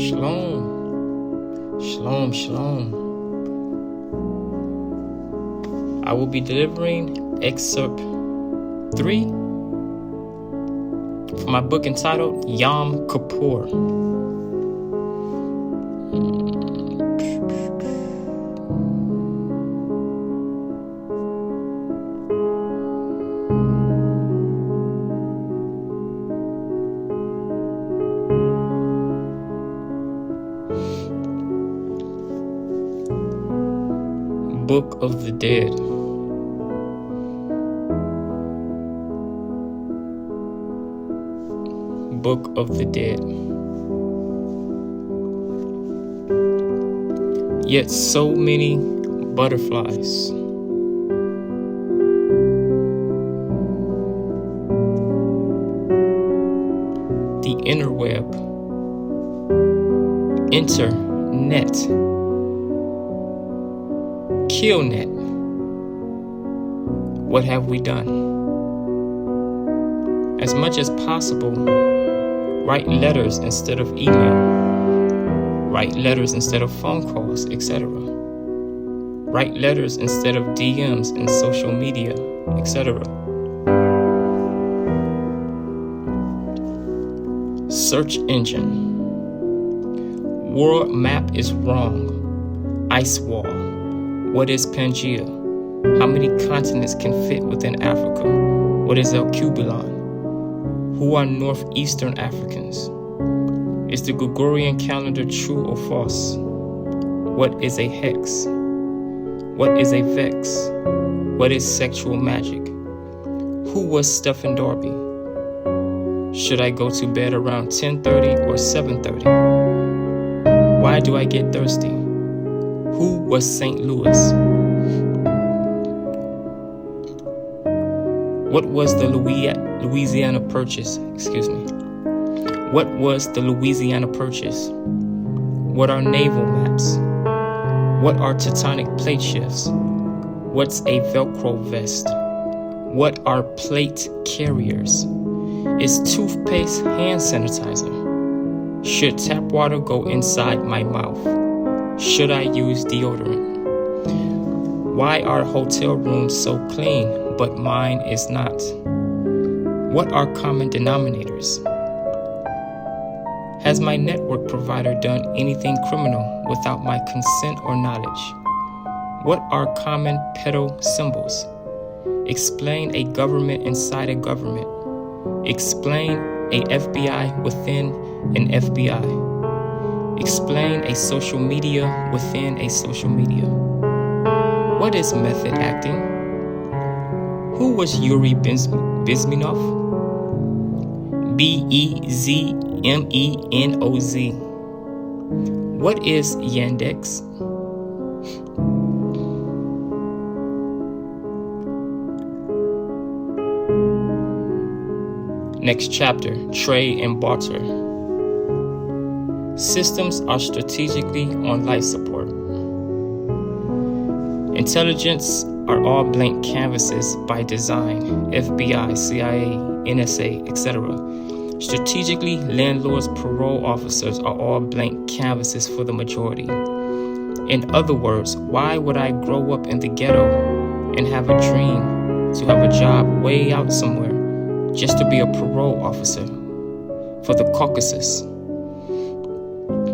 Shalom, shalom, shalom. I will be delivering excerpt 3 from my book entitled YOM KIPPUR. Book of the Dead. Book of the Dead. Yet so many butterflies. The interweb. Internet. Killnet. What have we done? As much as possible, write letters instead of email. Write letters instead of phone calls, etc. Write letters instead of DMs in social media, etc. Search engine. World map is wrong. Ice wall. What is Pangea? How many continents can fit within Africa? What is El Cubilon? Who are Northeastern Africans? Is the Gregorian calendar true or false? What is a hex? What is a vex? What is sexual magic? Who was Stephen Darby? Should I go to bed around 10:30 or 7:30? Why do I get thirsty? Who was St. Louis? What was the Louisiana Purchase? What was the Louisiana Purchase? What are naval maps? What are tectonic plate shifts? What's a Velcro vest? What are plate carriers? Is toothpaste hand sanitizer? Should tap water go inside my mouth? Should I use deodorant? Why are hotel rooms so clean, but mine is not? What are common denominators? Has my network provider done anything criminal without my consent or knowledge? What are common pedo symbols? Explain a government inside a government. Explain a FBI within an FBI. Explain a social media within a social media. What is method acting? Who was Yuri Bezmenov? Bezmenoz. What is Yandex? Next chapter, trade and barter. Systems are strategically on life support. Intelligence are all blank canvases by design. FBI, CIA, NSA, etc. Strategically, landlords, parole officers are all blank canvases for the majority. In other words, why would I grow up in the ghetto and have a dream to have a job way out somewhere just to be a parole officer for the Caucasus?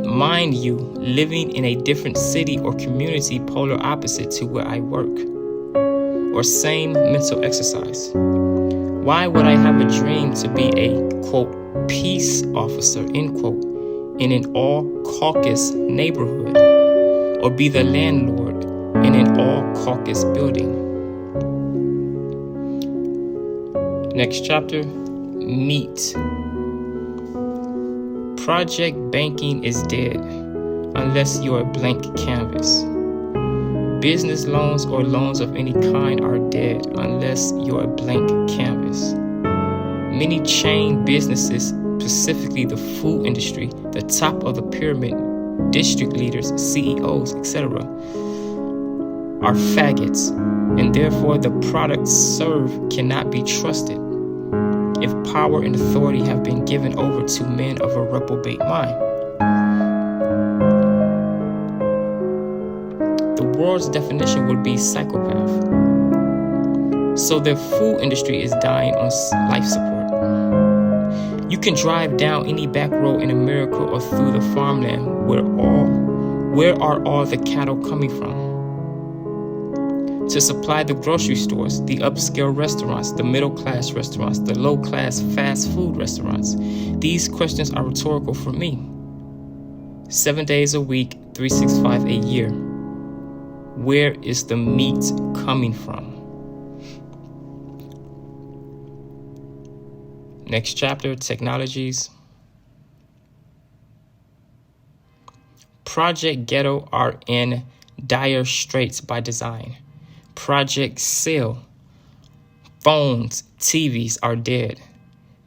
Mind you, living in a different city or community polar opposite to where I work. Or same mental exercise. Why would I have a dream to be a, quote, peace officer, end quote, in an all-Caucus neighborhood? Or be the landlord in an all-Caucus building? Next chapter, meat. Project banking is dead unless you're a blank canvas. Business loans or loans of any kind are dead unless you're a blank canvas. Many chain businesses, specifically the food industry, the top of the pyramid, district leaders, CEOs, etc., are faggots, and therefore the products served cannot be trusted if power and authority have been given over to men of a reprobate mind. world's definition would be psychopath. So the food industry is dying on life support. You can drive down any back road in America or through the farmland. Where are all the cattle coming from? To supply the grocery stores, the upscale restaurants, the middle-class restaurants, the low-class fast food restaurants. These questions are rhetorical for me. 7 days a week, 365 a year. Where is the meat coming from? Next chapter, technologies. Project Ghetto are in dire straits by design. Project Cell, phones, TVs are dead.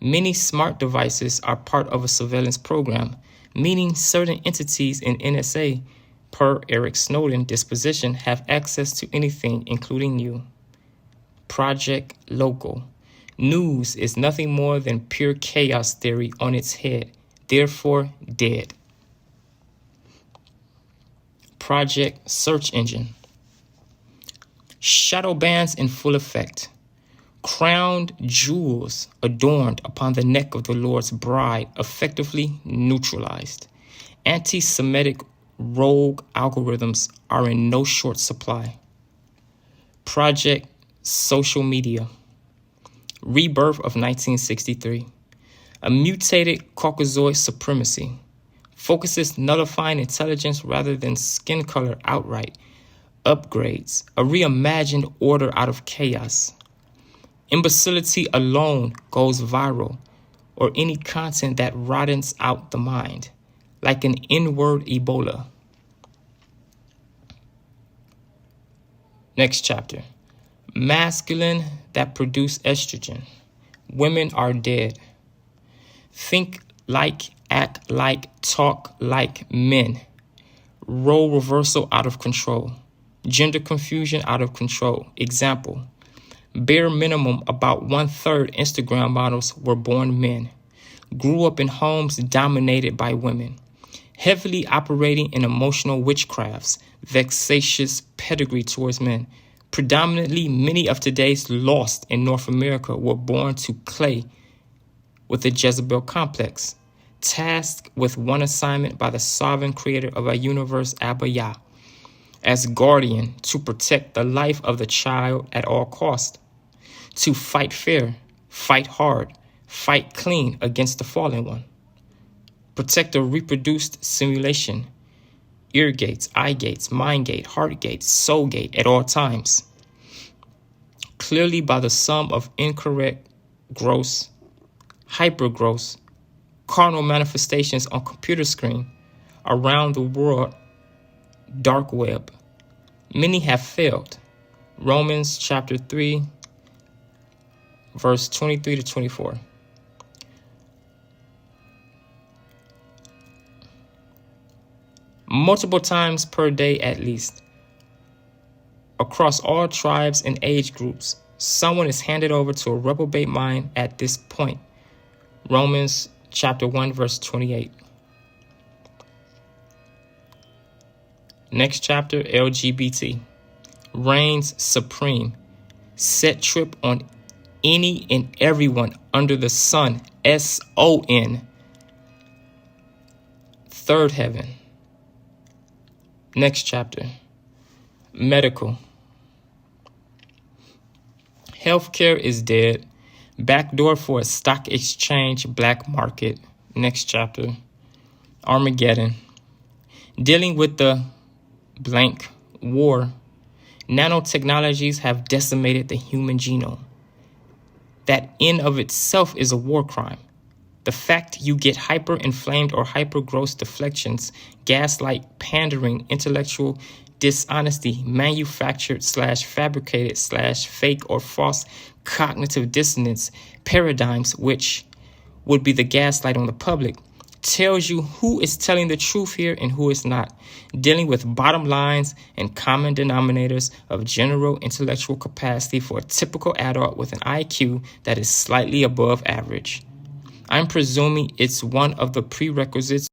Many smart devices are part of a surveillance program, meaning certain entities in NSA, per Eric Snowden's disposition, have access to anything, including you. Project Local. News is nothing more than pure chaos theory on its head, therefore dead. Project Search Engine. Shadow bans in full effect. Crowned jewels adorned upon the neck of the Lord's bride effectively neutralized. Anti-Semitic rogue algorithms are in no short supply. Project Social Media. Rebirth of 1963. A mutated Caucasoid supremacy. Focuses nullifying intelligence rather than skin color outright. Upgrades. A reimagined order out of chaos. Imbecility alone goes viral, or any content that rottens out the mind, like an inward Ebola. Next chapter. Masculine that produce estrogen. Women are dead. Think like, act like, talk like men. Role reversal out of control. Gender confusion out of control. Example. Bare minimum, about 1/3 Instagram models were born men. Grew up in homes dominated by women. Heavily operating in emotional witchcrafts. Vexatious pedigree towards men. Predominantly, many of today's lost in North America were born to clay with the Jezebel complex. Tasked with one assignment by the sovereign creator of our universe, Abba Yah, as guardian to protect the life of the child at all cost, to fight fair, fight hard, fight clean against the fallen one, protect a reproduced simulation, ear gates, eye gates, mind gate, heart gate, soul gate at all times, clearly by the sum of incorrect, gross, hyper-gross, carnal manifestations on computer screen around the world. Dark web. Many have failed. Romans chapter 3, verse 23 to 24. Multiple times per day at least. Across all tribes and age groups, someone is handed over to a reprobate mind at this point. Romans chapter 1, verse 28. Next chapter, LGBT. Reigns supreme. Set trip on any and everyone under the sun. S-O-N. Third heaven. Next chapter. Medical. Healthcare is dead. Backdoor for a stock exchange black market. Next chapter. Armageddon. Dealing with the blank war. Nanotechnologies have decimated the human genome. That in of itself is a war crime. The fact you get hyper-inflamed or hyper-gross deflections, gaslight, pandering, intellectual dishonesty, manufactured/fabricated/fake or false cognitive dissonance paradigms, which would be the gaslight on the public, tells you who is telling the truth here and who is not, dealing with bottom lines and common denominators of general intellectual capacity for a typical adult with an IQ that is slightly above average. I'm presuming it's one of the prerequisites